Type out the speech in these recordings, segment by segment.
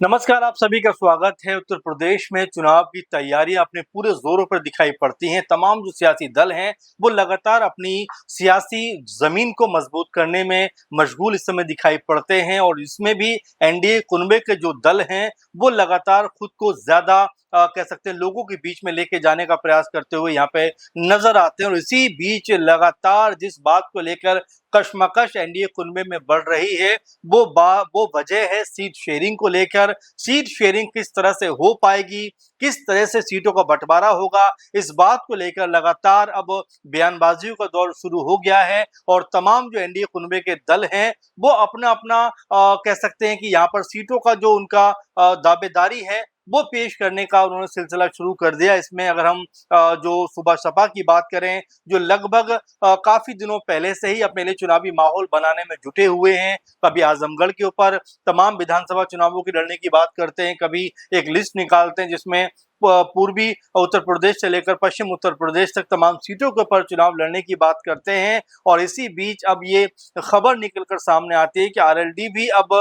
नमस्कार, आप सभी का स्वागत है। उत्तर प्रदेश में चुनाव की तैयारियां अपने पूरे जोरों पर दिखाई पड़ती हैं। तमाम जो सियासी दल हैं, वो लगातार अपनी सियासी जमीन को मजबूत करने में मशगूल इस समय दिखाई पड़ते हैं और इसमें भी एनडीए कुनबे के जो दल हैं, वो लगातार खुद को ज़्यादा कह सकते हैं लोगों के बीच में लेके जाने का प्रयास करते हुए यहाँ पे नज़र आते हैं और इसी बीच लगातार जिस बात को लेकर कशमकश एनडीए कुनबे में बढ़ रही है, वो वजह है सीट शेयरिंग को लेकर। सीट शेयरिंग किस तरह से हो पाएगी, किस तरह से सीटों का बंटवारा होगा, इस बात को लेकर लगातार अब बयानबाजियों का दौर शुरू हो गया है और तमाम जो एनडीए कुनबे के दल हैं, वो अपना अपना कह सकते हैं कि यहाँ पर सीटों का जो उनका दावेदारी है, वो पेश करने का उन्होंने सिलसिला शुरू कर दिया। इसमें अगर हम जो सुबह सपा की बात करें, जो लगभग काफी दिनों पहले से ही अपने लिए चुनावी माहौल बनाने में जुटे हुए हैं। कभी आजमगढ़ के ऊपर तमाम विधानसभा चुनावों की लड़ने की बात करते हैं, कभी एक लिस्ट निकालते हैं जिसमें पूर्वी उत्तर प्रदेश से लेकर पश्चिम उत्तर प्रदेश तक तमाम सीटों के ऊपर चुनाव लड़ने की बात करते हैं। और इसी बीच अब ये खबर निकलकर सामने आती है कि आरएलडी भी अब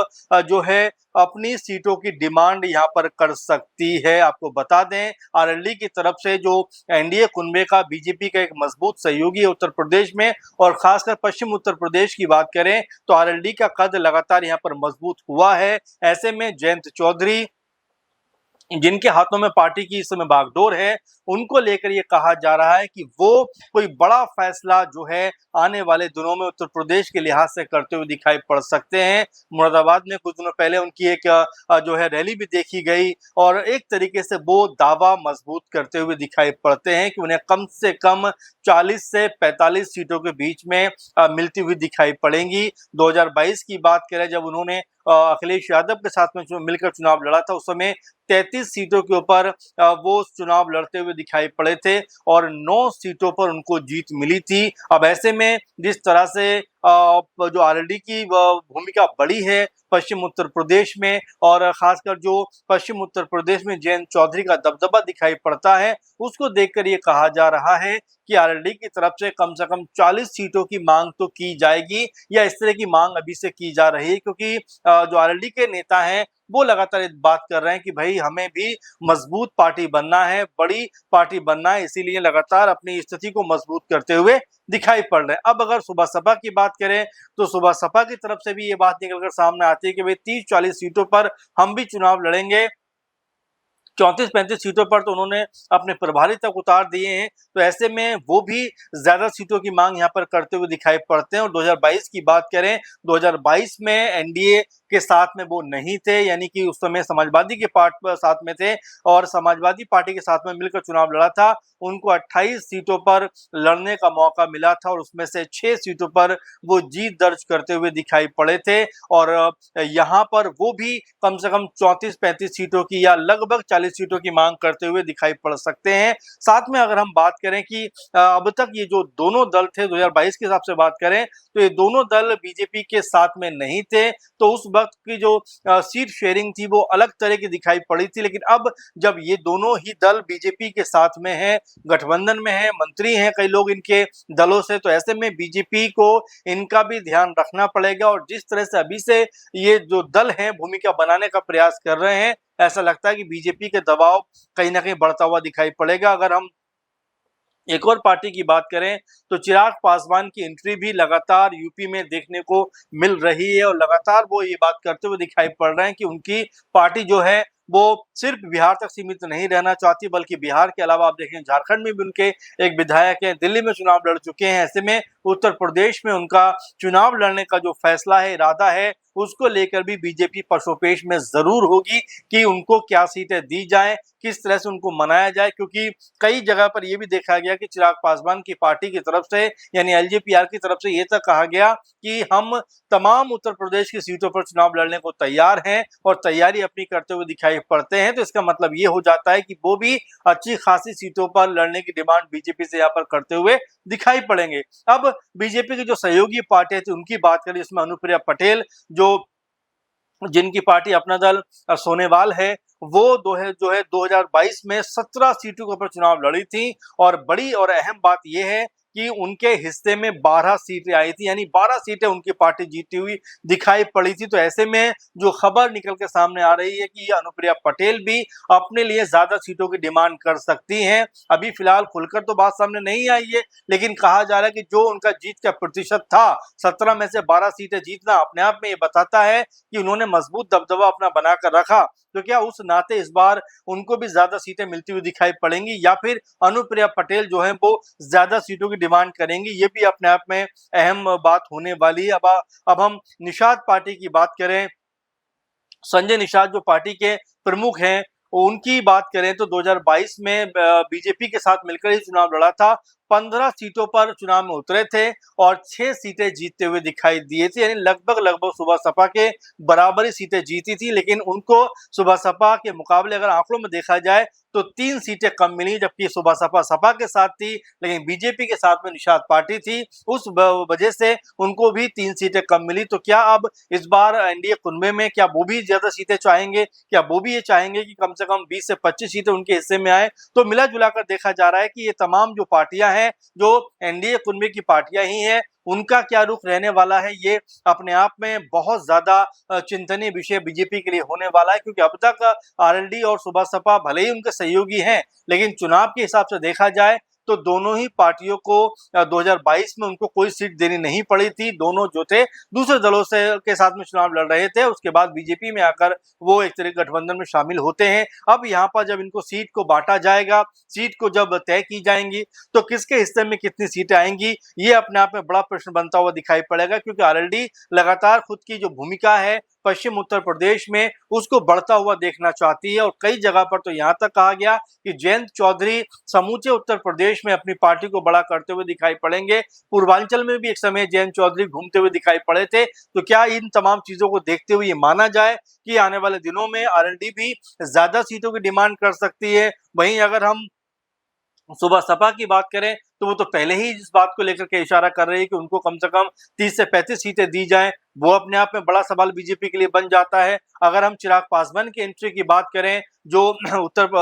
जो है अपनी सीटों की डिमांड यहाँ पर कर सकती है। आपको बता दें, आरएलडी की तरफ से जो एनडीए कुनबे का बीजेपी का एक मजबूत सहयोगी है उत्तर प्रदेश में, और खासकर पश्चिम उत्तर प्रदेश की बात करें तो आरएलडी का कद लगातार यहाँ पर मजबूत हुआ है। ऐसे में जयंत चौधरी, जिनके हाथों में पार्टी की इस समय बागडोर है, उनको लेकर ये कहा जा रहा है कि वो कोई बड़ा फैसला जो है आने वाले दिनों में उत्तर प्रदेश के लिहाज से करते हुए दिखाई पड़ सकते हैं। मुरादाबाद में कुछ दिनों पहले उनकी एक जो है रैली भी देखी गई और एक तरीके से वो दावा मजबूत करते हुए दिखाई पड़ते हैं कि उन्हें कम से कम 40 से 45 सीटों के बीच में मिलती हुई दिखाई पड़ेंगी। 2022 की बात करें, जब उन्होंने अखिलेश यादव के साथ में मिलकर चुनाव लड़ा था, उस समय 33 सीटों के ऊपर वो चुनाव लड़ते हुए दिखाई पड़े थे और 9 सीटों पर उनको जीत मिली थी। अब ऐसे में जिस तरह से जो आरएलडी की भूमिका बड़ी है पश्चिम उत्तर प्रदेश में, और खासकर जो पश्चिम उत्तर प्रदेश में जयंत चौधरी का दबदबा दिखाई पड़ता है, उसको देखकर ये कहा जा रहा है कि आरएलडी की तरफ से कम 40 सीटों की मांग तो की जाएगी, या इस तरह की मांग अभी से की जा रही है, क्योंकि जो आरएलडी के नेता हैं वो लगातार इस बात कर रहे हैं कि भाई हमें भी मजबूत पार्टी बनना है, बड़ी पार्टी बनना है, इसीलिए लगातार अपनी स्थिति को मजबूत करते हुए दिखाई पड़ रहे हैं। अब अगर सुबह सपा की बात करें तो सुबह सपा की तरफ से भी ये बात निकलकर सामने आती है कि भाई 30-40 सीटों पर हम भी चुनाव लड़ेंगे। 34-35 सीटों पर तो उन्होंने अपने प्रभारी तक उतार दिए हैं, तो ऐसे में वो भी ज्यादा सीटों की मांग यहाँ पर करते हुए दिखाई पड़ते हैं। और 2022 की बात करें, 2022 में एनडीए के साथ में वो नहीं थे, यानी कि उस समय समाजवादी के साथ में थे और समाजवादी पार्टी के साथ में मिलकर चुनाव लड़ा था। उनको 28 सीटों पर लड़ने का मौका मिला था और उसमें से 6 सीटों पर वो जीत दर्ज करते हुए दिखाई पड़े थे। और यहाँ पर वो भी कम से कम 34-35 सीटों की या लगभग 40 सीटों की मांग करते हुए दिखाई पड़ सकते हैं। साथ में अगर हम बात करें कि अब तक ये जो दोनों दल थे, 2022 के हिसाब से बात करें तो ये दोनों दल बीजेपी के साथ में नहीं थे, तो उस वक्त की जो सीट शेयरिंग थी वो अलग तरह की दिखाई पड़ी थी। लेकिन अब जब ये दोनों ही दल बीजेपी के साथ में है, गठबंधन में है, मंत्री हैं कई लोग इनके दलों से, तो ऐसे में बीजेपी को इनका भी ध्यान रखना पड़ेगा। और जिस तरह से अभी से ये जो दल हैं भूमिका बनाने का प्रयास कर रहे हैं, ऐसा लगता है कि बीजेपी के दबाव कहीं ना कहीं बढ़ता हुआ दिखाई पड़ेगा। अगर हम एक और पार्टी की बात करें तो चिराग पासवान की एंट्री भी लगातार यूपी में देखने को मिल रही है और लगातार वो ये बात करते हुए दिखाई पड़ रहे हैं कि उनकी पार्टी जो है वो सिर्फ बिहार तक सीमित नहीं रहना चाहती, बल्कि बिहार के अलावा आप देखें झारखंड में भी उनके एक विधायक हैं, दिल्ली में चुनाव लड़ चुके हैं। ऐसे में उत्तर प्रदेश में उनका चुनाव लड़ने का जो फैसला है, इरादा है, उसको लेकर भी बीजेपी पशोपेश में जरूर होगी कि उनको क्या सीटें दी जाएं, किस तरह से उनको मनाया जाए। क्योंकि कई जगह पर यह भी देखा गया कि चिराग पासवान की पार्टी की तरफ से यानी एलजेपीआर की तरफ से ये तक कहा गया कि हम तमाम उत्तर प्रदेश की सीटों पर चुनाव लड़ने को तैयार हैं और तैयारी अपनी करते हुए दिखाई पड़ते हैं। तो इसका मतलब ये हो जाता है कि वो भी अच्छी खासी सीटों पर लड़ने की डिमांड बीजेपी से यहाँ पर करते हुए दिखाई पड़ेंगे। अब बीजेपी की जो सहयोगी पार्टी थी उनकी बात करें, इसमें अनुप्रिया पटेल जो जिनकी पार्टी अपना दल सोनेवाल है, वो जो है 2022 में 17 सीटों के ऊपर चुनाव लड़ी थी। और बड़ी और अहम बात यह है कि उनके हिस्से में 12 सीटें आई थी, यानी 12 सीटें उनकी पार्टी जीती हुई दिखाई पड़ी थी। तो ऐसे में जो खबर निकल के सामने आ रही है कि ये अनुप्रिया पटेल भी अपने लिए ज्यादा सीटों की डिमांड कर सकती हैं। अभी फिलहाल खुलकर तो बात सामने नहीं आई है, लेकिन कहा जा रहा है कि जो उनका जीत का प्रतिशत था 17 में से 12 सीटें जीतना अपने आप में ये बताता है कि उन्होंने मजबूत दबदबा अपना बनाकर रखा। तो क्या उस नाते इस बार उनको भी ज्यादा सीटें मिलती हुई दिखाई पड़ेंगी, या फिर अनुप्रिया पटेल जो है वो ज्यादा सीटों की डिमांड करेंगी, ये भी अपने आप में अहम बात होने वाली है। अब हम निषाद पार्टी की बात करें, संजय निषाद जो पार्टी के प्रमुख हैं, उनकी बात करें तो 2022 में बीजेपी के साथ मिलकर ही चुनाव लड़ा था। 15 सीटों पर चुनाव में उतरे थे और 6 सीटें जीतते हुए दिखाई दिए थे, यानी लगभग सुबह सपा के बराबरी सीटें जीती थी। लेकिन उनको सुबह सपा के मुकाबले अगर आंकड़ों में देखा जाए तो 3 सीटें कम मिली, जबकि सुबह सपा के साथ थी, लेकिन बीजेपी के साथ में निषाद पार्टी थी, उस वजह से उनको भी 3 सीटें कम मिली। तो क्या अब इस बार एनडीए कुनबे में क्या वो भी ज्यादा सीटें चाहेंगे? क्या वो भी ये चाहेंगे कि कम से कम 20 से 25 सीटें उनके हिस्से में आए? तो मिला जुला कर देखा जा रहा है कि ये तमाम जो पार्टियां हैं, जो एनडीए कुनबे की पार्टियां ही हैं, उनका क्या रुख रहने वाला है, ये अपने आप में बहुत ज्यादा चिंतनीय विषय बीजेपी के लिए होने वाला है। क्योंकि अब तक आरएलडी और सुबह सपा भले ही उनके सहयोगी हैं, लेकिन चुनाव के हिसाब से देखा जाए तो दोनों ही पार्टियों को 2022 में उनको कोई सीट देनी नहीं पड़ी थी। दोनों जो थे दूसरे दलों से के साथ में चुनाव लड़ रहे थे, उसके बाद बीजेपी में आकर वो एक तरह के गठबंधन में शामिल होते हैं। अब यहाँ पर जब इनको सीट को बांटा जाएगा, सीट को जब तय की जाएंगी, तो किसके हिस्से में कितनी सीटें आएंगी, ये अपने आप में बड़ा प्रश्न बनता हुआ दिखाई पड़ेगा। क्योंकि आरएलडी लगातार खुद की जो भूमिका है पश्चिम उत्तर प्रदेश में, उसको बढ़ता हुआ देखना चाहती है। और कई जगह पर तो यहाँ तक कहा गया कि जयंत चौधरी समूचे उत्तर प्रदेश में अपनी पार्टी को बड़ा करते हुए दिखाई पड़ेंगे। पूर्वांचल में भी एक समय जयंत चौधरी घूमते हुए दिखाई पड़े थे। तो क्या इन तमाम चीजों को देखते हुए ये माना जाए कि आने वाले दिनों में आरएलडी भी ज्यादा सीटों की डिमांड कर सकती है? वहीं अगर हम सुबह सपा की बात करें तो वो तो पहले ही इस बात को लेकर के इशारा कर रही है कि उनको कम से कम 30 से 35 सीटें दी जाएं। वो अपने आप में बड़ा सवाल बीजेपी के लिए बन जाता है। अगर हम चिराग पासवान की एंट्री की बात करें, जो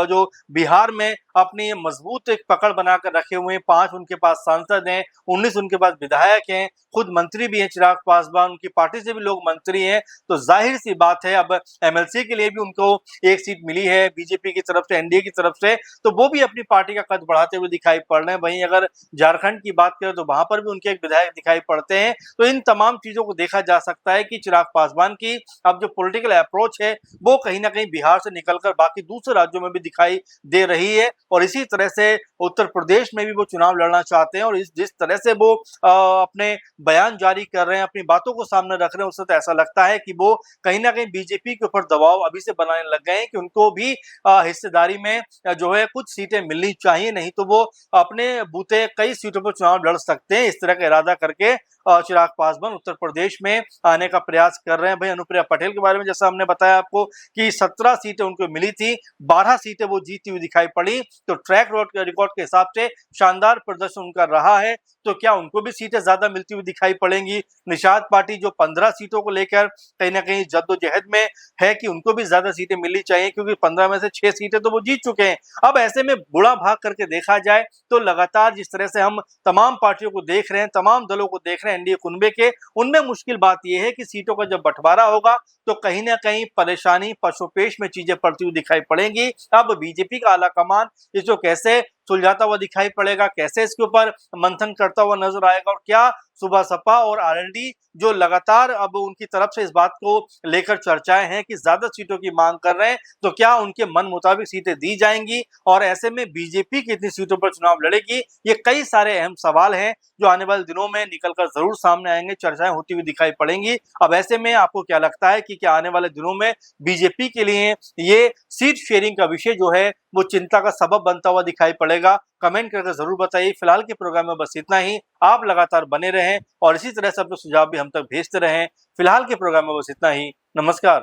जो बिहार में अपनी मजबूत एक पकड़ बनाकर रखे हुए हैं, 5 उनके पास सांसद हैं, 19 उनके पास विधायक हैं, खुद मंत्री भी हैं चिराग पासवान, उनकी पार्टी से भी लोग मंत्री हैं। तो जाहिर सी बात है अब एमएलसी के लिए भी उनको एक सीट मिली है बीजेपी की तरफ से, एनडीए की तरफ से, तो वो भी अपनी पार्टी का कद बढ़ाते हुए दिखाई पड़ रहे हैं। वहीं अगर झारखंड की बात करें तो वहां पर भी उनके एक विधायक दिखाई पड़ते हैं। तो इन तमाम चीजों को देखा जा सकता है कि चिराग पासवान की अब जो पॉलिटिकल अप्रोच है वो कहीं ना कहीं बिहार से निकलकर बाकी दूसरे राज्यों में भी दिखाई दे रही है। और इसी तरह से उत्तर प्रदेश में भी वो चुनाव लड़ना चाहते हैं। और जिस तरह से वो अपने बयान जारी कर रहे हैं, अपनी बातों को सामने रख रहे हैं, उससे तो ऐसा लगता है कि वो कहीं ना कहीं बीजेपी के ऊपर दबाव अभी से बनाने लग गए हैं कि उनको भी हिस्सेदारी में जो है कुछ सीटें मिलनी चाहिए, नहीं तो वो अपने बूते कई सीटों पर चुनाव लड़ सकते हैं। इस तरह का इरादा करके चिराग पासवान उत्तर प्रदेश में आने का प्रयास कर रहे हैं। भाई अनुप्रिया पटेल के बारे में जैसा हमने बताया आपको कि 17 सीटें उनको मिली थी, 12 सीटें वो जीती हुई दिखाई पड़ी। तो ट्रैक रिकॉर्ड के हिसाब से शानदार प्रदर्शन उनका रहा है। तो क्या उनको भी सीटें ज्यादा मिलती हुई दिखाई पड़ेंगी? निषाद पार्टी जो 15 सीटों को लेकर कहीं ना कहीं जद्दोजहद में है कि उनको भी ज्यादा सीटें मिलनी चाहिए, क्योंकि 15 में से 6 सीटें तो वो जीत चुके हैं। अब ऐसे में बुरा भाग करके देखा जाए तो लगातार जिस तरह से हम तमाम पार्टियों को देख रहे हैं, तमाम दलों को देख रहे हैं एनडीए कुनबे के, उनमें मुश्किल बात यह है कि सीटों का जब बंटवारा होगा तो कहीं ना कहीं परेशानी पशुपेश में चीजें पड़ती हुई दिखाई पड़ेंगी। अब बीजेपी का आला कमान इसको कैसे सुलझाता हुआ दिखाई पड़ेगा, कैसे इसके ऊपर मंथन करता हुआ नजर आएगा, और क्या सुबह सपा और आरएलडी जो लगातार अब उनकी तरफ से इस बात को लेकर चर्चाएं हैं कि ज्यादा सीटों की मांग कर रहे हैं, तो क्या उनके मन मुताबिक सीटें दी जाएंगी? और ऐसे में बीजेपी कितनी सीटों पर चुनाव लड़ेगी? ये कई सारे अहम सवाल हैं जो आने वाले दिनों में निकलकर जरूर सामने आएंगे, चर्चाएं होती हुई दिखाई पड़ेंगी। अब ऐसे में आपको क्या लगता है कि क्या आने वाले दिनों में बीजेपी के लिए ये सीट शेयरिंग का विषय जो है वो चिंता का सबब बनता हुआ दिखाई पड़ेगा? कमेंट करके जरूर बताइए। फिलहाल के प्रोग्राम में बस इतना ही। आप लगातार बने रहें और इसी तरह से अपने सुझाव भी हम तक भेजते रहें। फिलहाल के प्रोग्राम में बस इतना ही। नमस्कार।